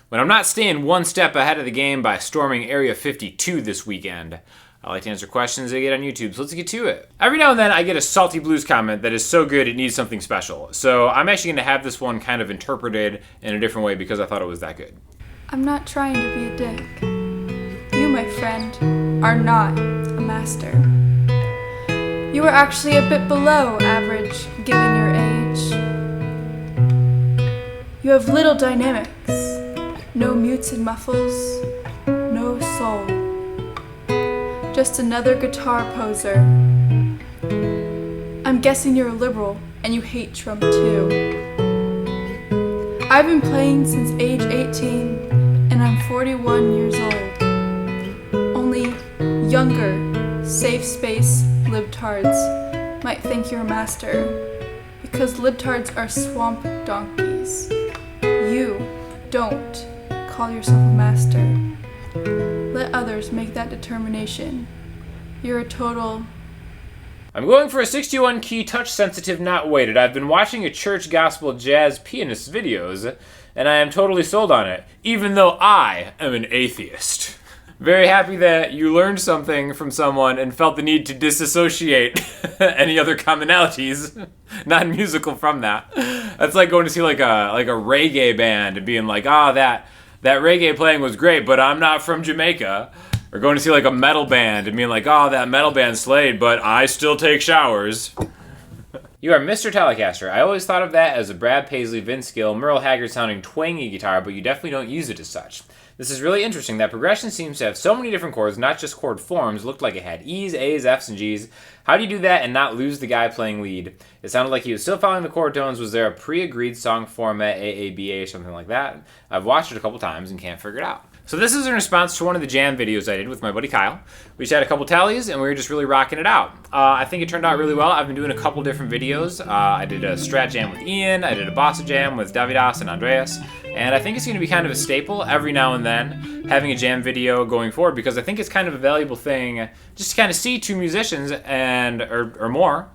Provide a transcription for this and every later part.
when I'm not staying one step ahead of the game by storming Area 52 this weekend. I like to answer questions I get on YouTube, so let's get to it. Every now and then I get a Salty Blues comment that is so good it needs something special. So I'm actually going to have this one kind of interpreted in a different way because I thought it was that good. I'm not trying to be a dick. You, my friend, are not a master. You are actually a bit below average given your age. You have little dynamics, no mutes and muffles, no soul. Just another guitar poser. I'm guessing you're a liberal and you hate Trump too. I've been playing since age 18 and I'm 41 years old. Only younger, safe space libtards might think you're a master because libtards are swamp donkeys. You don't call yourself a master. Let others make that determination. You're a total... I'm going for a 61 key touch sensitive not weighted. I've been watching a church gospel jazz pianist videos and I am totally sold on it, even though I am an atheist. Very happy that you learned something from someone and felt the need to disassociate any other commonalities, non-musical, from that. That's like going to see like a reggae band and being like, that reggae playing was great, but I'm not from Jamaica. Or going to see like a metal band and being like, that metal band slayed, but I still take showers. You are Mr. Telecaster. I always thought of that as a Brad Paisley, Vince Gill, Merle Haggard sounding twangy guitar, but you definitely don't use it as such. This is really interesting. That progression seems to have so many different chords, not just chord forms. Looked like it had E's, A's, F's, and G's. How do you do that and not lose the guy playing lead? It sounded like he was still following the chord tones. Was there a pre-agreed song format, AABA, or something like that? I've watched it a couple times and can't figure it out. So this is in response to one of the jam videos I did with my buddy Kyle. We just had a couple tallies and we were just really rocking it out. I think it turned out really well. I've been doing a couple different videos. I did a strat jam with Ian. I did a bossa jam with Davidas and Andreas. And I think it's going to be kind of a staple every now and then, having a jam video going forward, because I think it's kind of a valuable thing just to kind of see two musicians or more,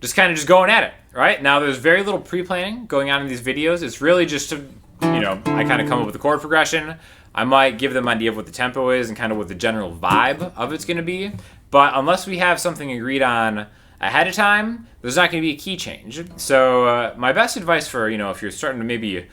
just kind of just going at it, right? Now there's very little pre-planning going on in these videos. It's really just to, I kind of come up with a chord progression. I might give them an idea of what the tempo is and kind of what the general vibe of it's going to be. But unless we have something agreed on ahead of time, there's not going to be a key change. So my best advice for, if you're starting to maybe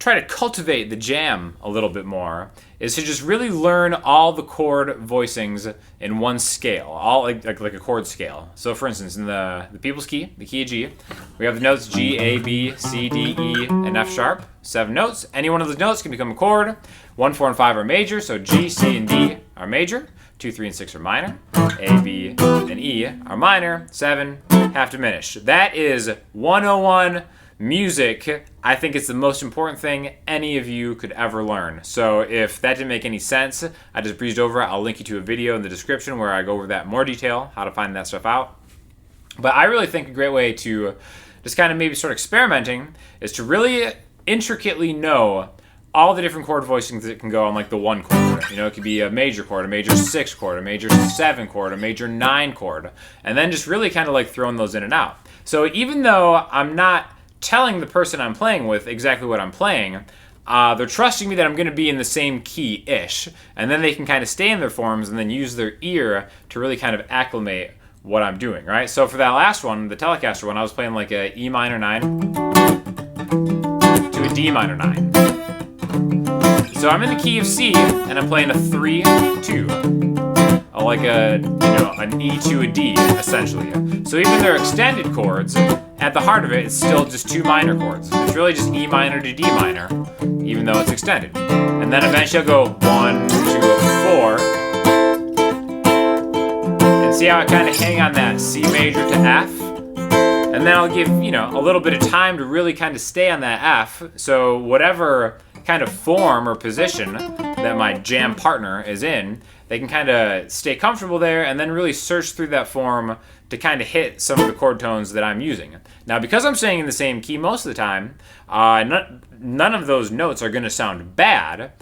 try to cultivate the jam a little bit more, is to just really learn all the chord voicings in one scale, all like a chord scale. So for instance, in the people's key, the key of G, we have the notes G, A, B, C, D, E, and F sharp, 7 notes. Any one of those notes can become a chord. 1, 4, and 5 are major, so G, C, and D are major. 2, 3, and 6 are minor. A, B, and E are minor. 7, half diminished. That is 101 music. I think it's the most important thing any of you could ever learn. So if that didn't make any sense, I just breezed over it. I'll link you to a video in the description where I go over that in more detail, how to find that stuff out. But I really think a great way to just kind of maybe start experimenting is to really intricately know all the different chord voicings that can go on like the one chord. It could be a major chord, a major 6 chord, a major 7 chord, a major 9 chord, and then just really kind of like throwing those in and out. So even though I'm not telling the person I'm playing with exactly what I'm playing, they're trusting me that I'm going to be in the same key-ish, and then they can kind of stay in their forms and then use their ear to really kind of acclimate what I'm doing, right? So for that last one, the Telecaster one, I was playing like a E minor 9 to a D minor 9. So I'm in the key of C, and I'm playing a 3-2. Like an E to a D, essentially. So even their extended chords, at the heart of it, it's still just 2 minor chords. It's really just E minor to D minor, even though it's extended. And then eventually I'll go 1, 2, 4. And see how I kind of hang on that C major to F? And then I'll give, a little bit of time to really kind of stay on that F. So whatever kind of form or position that my jam partner is in, they can kind of stay comfortable there and then really search through that form to kind of hit some of the chord tones that I'm using. Now, because I'm staying in the same key most of the time, none of those notes are going to sound bad,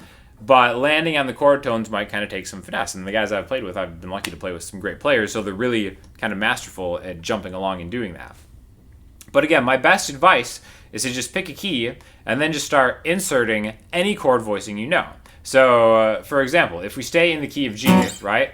but landing on the chord tones might kind of take some finesse. And the guys I've played with, I've been lucky to play with some great players, so they're really kind of masterful at jumping along and doing that. But again, my best advice is to just pick a key and then just start inserting any chord voicing you know. So, for example, if we stay in the key of G, right?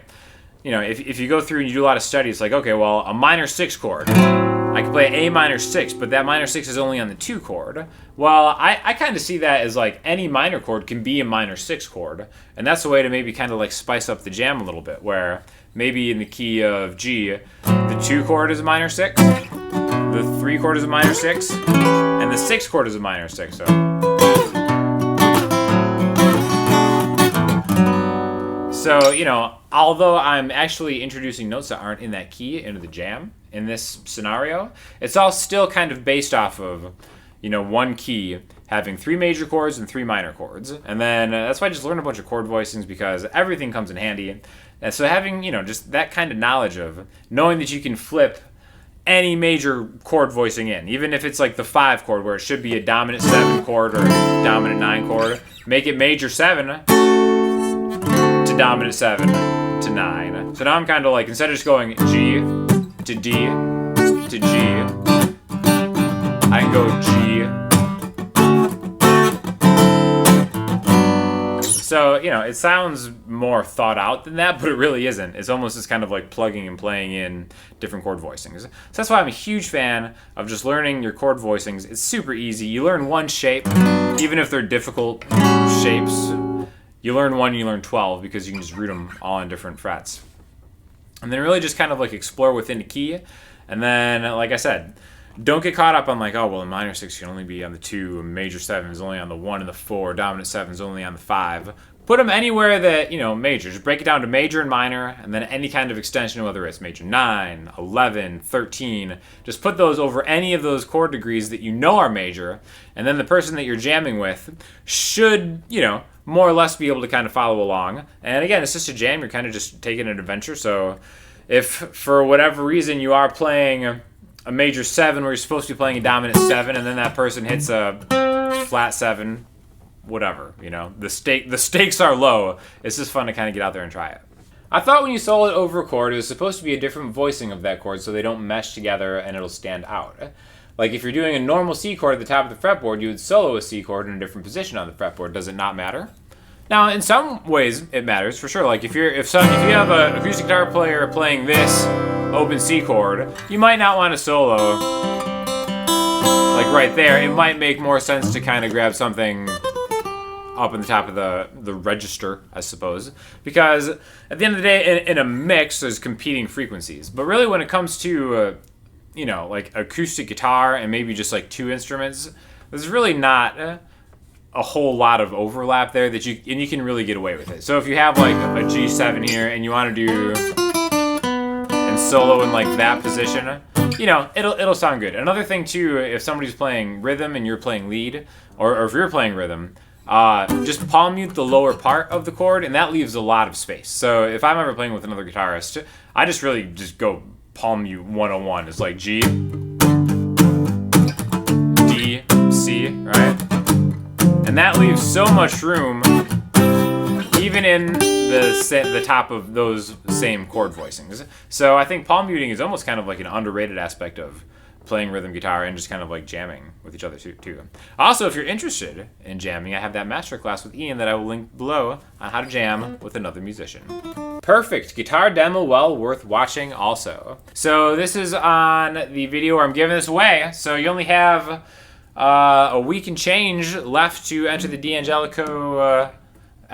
You know, if you go through and you do a lot of studies, like, okay, well, a minor 6 chord, I can play A minor 6, but that minor 6 is only on the 2 chord. Well, I kind of see that as like any minor chord can be a minor 6 chord, and that's a way to maybe kind of like spice up the jam a little bit, where maybe in the key of G, the 2 chord is a minor 6, the 3 chord is a minor 6, and the 6 chord is a minor 6. So, you know, although I'm actually introducing notes that aren't in that key into the jam in this scenario, it's all still kind of based off of, you know, one key having 3 major chords and 3 minor chords. And then that's why I just learned a bunch of chord voicings, because everything comes in handy. And so having, you know, just that kind of knowledge of knowing that you can flip any major chord voicing in, even if it's like the 5 chord where it should be a dominant 7 chord or a dominant 9 chord, make it major 7 to dominant 7 to 9. So now I'm kind of like, instead of just going G to D to G, I can go G. So, you know, it sounds more thought out than that, but it really isn't. It's almost just kind of like plugging and playing in different chord voicings. So that's why I'm a huge fan of just learning your chord voicings. It's super easy. You learn one shape, even if they're difficult shapes. You learn one, you learn 12, because you can just root them all on different frets. And then really just kind of like explore within the key. And then, like I said, don't get caught up on like, oh, well, a minor 6 can only be on the 2, a major 7 is only on the 1 and the 4, dominant 7 is only on the 5. Put them anywhere that, you know, major. Just break it down to major and minor, and then any kind of extension, whether it's major 9, 11, 13. Just put those over any of those chord degrees that you know are major, and then the person that you're jamming with should, you know, more or less be able to kind of follow along. And again, it's just a jam. You're kind of just taking an adventure. So if for whatever reason you are playing a major 7 where you're supposed to be playing a dominant 7, and then that person hits a flat 7, whatever, you know, the stakes are low. It's just fun to kind of get out there and try it. I thought when you solo it over a chord, it was supposed to be a different voicing of that chord so they don't mesh together and it'll stand out. Like if you're doing a normal C chord at the top of the fretboard, you would solo a C chord in a different position on the fretboard. Does it not matter? Now, in some ways, it matters for sure. Like if you have an acoustic guitar player playing this open C chord, you might not want to solo like right there. It might make more sense to kind of grab something up in the top of the register, I suppose, because at the end of the day, in a mix, there's competing frequencies. But really, when it comes to you know, like acoustic guitar and maybe just like 2 instruments, there's really not a whole lot of overlap there that you can really get away with it. So if you have like a G7 here and you want to do and solo in like that position, you know, it'll sound good. Another thing too, if somebody's playing rhythm and you're playing lead, or if you're playing rhythm, just palm mute the lower part of the chord, and that leaves a lot of space. So if I'm ever playing with another guitarist, I just really just go palm mute 101. It's like G, D, C, right? And that leaves so much room, even in the top of those same chord voicings. So I think palm muting is almost kind of like an underrated aspect of playing rhythm guitar and just kind of like jamming with each other too. Also, if you're interested in jamming, I have that masterclass with Ian that I will link below on how to jam with another musician. Perfect. Guitar demo well worth watching also. So this is on the video where I'm giving this away. So you only have a week and change left to enter the D'Angelico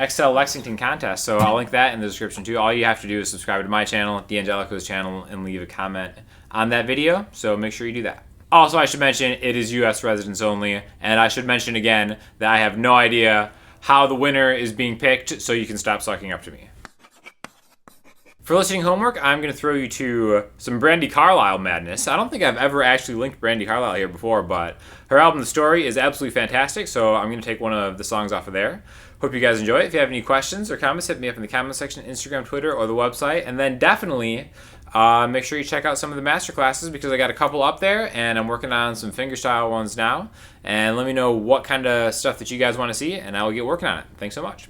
XL Lexington contest. So I'll link that in the description too. All you have to do is subscribe to my channel, D'Angelico's channel, and leave a comment on that video. So make sure you do that. Also, I should mention it is US residents only, and I should mention again that I have no idea how the winner is being picked, so you can stop sucking up to me. For listening homework, I'm going to throw you to some Brandi Carlile madness. I don't think I've ever actually linked Brandi Carlile here before, but her album, The Story, is absolutely fantastic, so I'm going to take one of the songs off of there. Hope you guys enjoy it. If you have any questions or comments, hit me up in the comment section, Instagram, Twitter, or the website. And then definitely make sure you check out some of the masterclasses, because I got a couple up there, and I'm working on some fingerstyle ones now. And let me know what kind of stuff that you guys want to see, and I will get working on it. Thanks so much.